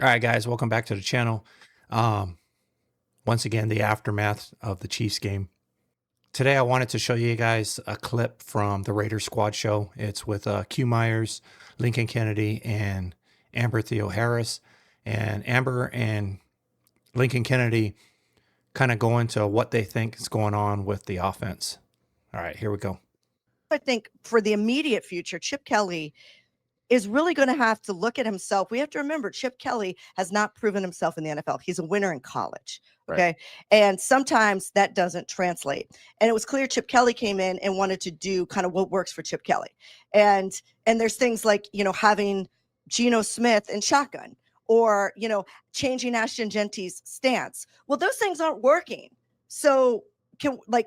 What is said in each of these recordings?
All right, guys, welcome back to the channel. Um, Once again, the aftermath of the Chiefs game. Today, I wanted to show you guys a clip from the Raiders squad show. It's with Q Myers, Lincoln Kennedy, and Amber Theoharis. And Amber and Lincoln Kennedy kind of go into what they think is going on with the offense. All right, here we go. I think for the immediate future, Chip Kelly is really going to have to look at himself. We have to remember Chip Kelly has not proven himself in the NFL. He's a winner in college. Okay. Right. And sometimes that doesn't translate. And it was clear Chip Kelly came in and wanted to do kind of what works for Chip Kelly. And there's things like, having Geno Smith in shotgun or, changing Ashton Genty's stance. Well, those things aren't working. So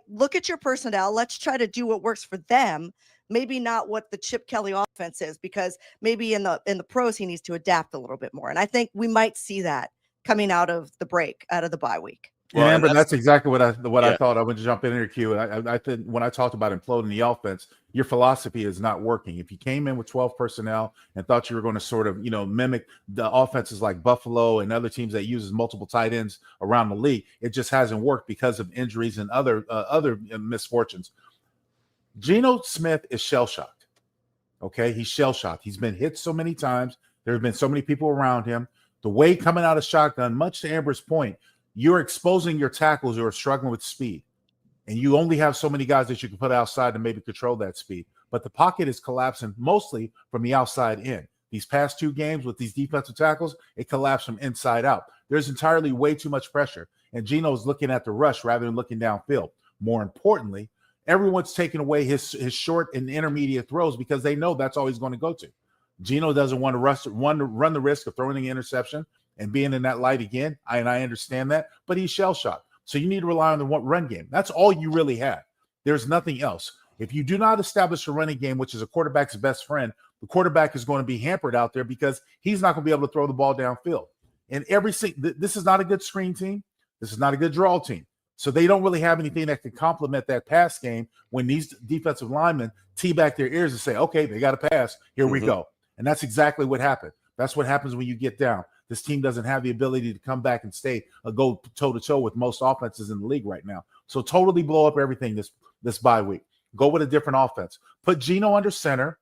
look at your personnel. Let's try to do what works for them. Maybe not what the Chip Kelly offense is, because maybe in the pros he needs to adapt a little bit more. And I think we might see that coming out of the bye week. Well, Amber, that's exactly what I thought. I would jump in here, Q. And I think when I talked about imploding the offense, your philosophy is not working. If you came in with 12 personnel and thought you were going to sort of, mimic the offenses like Buffalo and other teams that uses multiple tight ends around the league, it just hasn't worked because of injuries and other misfortunes. Geno Smith is shell-shocked. Okay, he's shell-shocked. He's been hit so many times. There have been so many people around him. The way coming out of shotgun, much to Amber's point, you're exposing your tackles who are struggling with speed. And you only have so many guys that you can put outside to maybe control that speed. But the pocket is collapsing mostly from the outside in. These past two games with these defensive tackles, it collapsed from inside out. There's entirely way too much pressure. And Geno's looking at the rush rather than looking downfield. More importantly, everyone's taking away his short and intermediate throws because they know that's all he's going to go to. Geno doesn't want to run the risk of throwing an interception and being in that light again. I understand that, but he's shell-shocked. So you need to rely on the run game. That's all you really have. There's nothing else. If you do not establish a running game, which is a quarterback's best friend, the quarterback is going to be hampered out there because he's not going to be able to throw the ball downfield. And this is not a good screen team. This is not a good draw team. So they don't really have anything that can complement that pass game when these defensive linemen tee back their ears and say, okay, they got to pass. Here we go. And that's exactly what happened. That's what happens when you get down. This team doesn't have the ability to come back and go toe-to-toe with most offenses in the league right now. So totally blow up everything this bye week. Go with a different offense. Put Geno under center,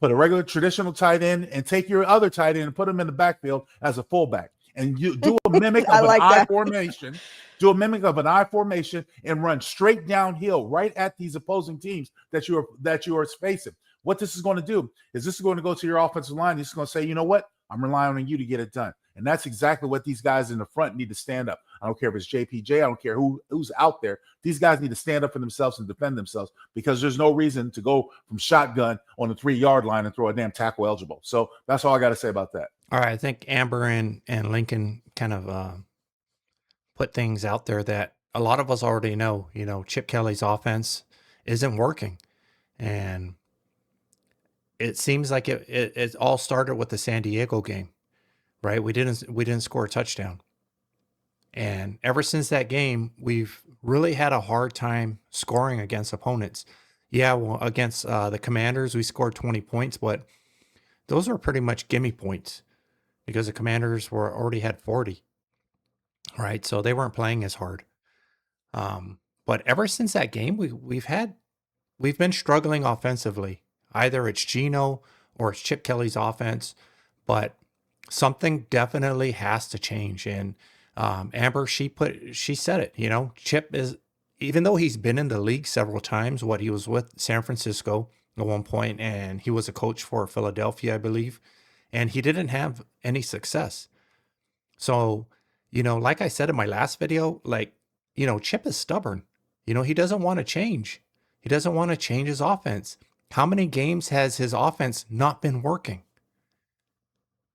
put a regular traditional tight end, and take your other tight end and put him in the backfield as a fullback. And you do a mimic of an I formation. Do a mimic of an I formation and run straight downhill right at these opposing teams that you are facing. What this is going to do is this is going to go to your offensive line. This is going to say, you know what? I'm relying on you to get it done. And that's exactly what these guys in the front need to stand up. I don't care if it's JPJ. I don't care who's out there. These guys need to stand up for themselves and defend themselves because there's no reason to go from shotgun on the 3-yard line and throw a damn tackle eligible. So that's all I got to say about that. All right, I think Amber and Lincoln kind of put things out there that a lot of us already know. Chip Kelly's offense isn't working. And it seems like it all started with the San Diego game, right? We didn't score a touchdown. And ever since that game, we've really had a hard time scoring against opponents. Yeah, well, against the Commanders, we scored 20 points, but those were pretty much gimme points because the Commanders already had 40, right? So they weren't playing as hard. But ever since that game, we've been struggling offensively. Either it's Geno or it's Chip Kelly's offense, but something definitely has to change. And Amber, she said it, Chip is, even though he's been in the league several times, he was with San Francisco at one point, and he was a coach for Philadelphia, I believe, and he didn't have any success. So, like I said in my last video, Chip is stubborn. He doesn't want to change. He doesn't want to change his offense. How many games has his offense not been working?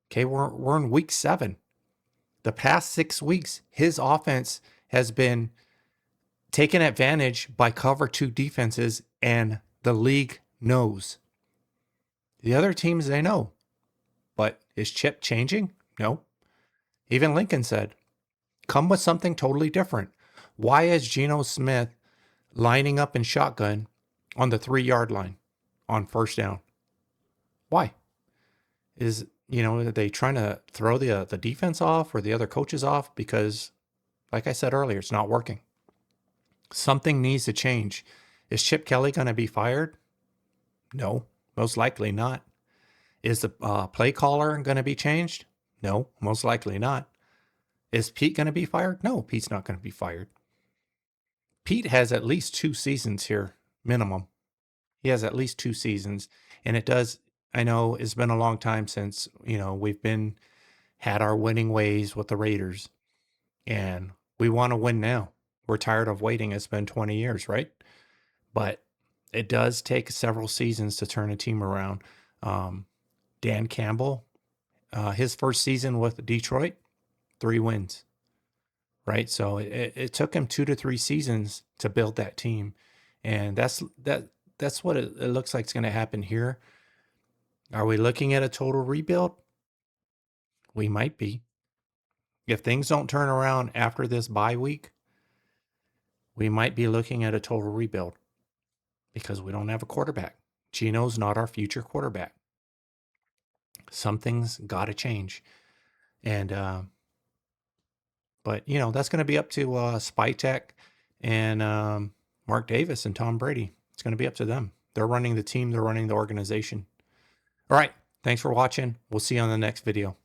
Okay, we're in week 7. The past 6 weeks, his offense has been taken advantage by cover 2 defenses, and the league knows. The other teams, they know. But is Chip changing? No. Even Lincoln said, come with something totally different. Why is Geno Smith lining up in shotgun on the 3-yard line on first down? Why? Is you know, are they trying to throw the defense off or the other coaches off? Because, like I said earlier, it's not working. Something needs to change. Is Chip Kelly going to be fired? No, most likely not. Is the play caller going to be changed? No, most likely not. Is Pete going to be fired? No, Pete's not going to be fired. Pete has at least 2 seasons here, minimum. He has at least 2 seasons. And it does, I know it's been a long time since, you know, had our winning ways with the Raiders. And we want to win now. We're tired of waiting. It's been 20 years, right? But it does take several seasons to turn a team around. Dan Campbell, his first season with Detroit, 3 wins, right? So it took him 2 to 3 seasons to build that team. And that's what it looks like is going to happen here. Are we looking at a total rebuild? We might be. If things don't turn around after this bye week, we might be looking at a total rebuild because we don't have a quarterback. Gino's not our future quarterback. Something's got to change. And, but, you know, that's going to be up to Spytek and Mark Davis and Tom Brady. It's going to be up to them. They're running the team. They're running the organization. All right. Thanks for watching. We'll see you on the next video.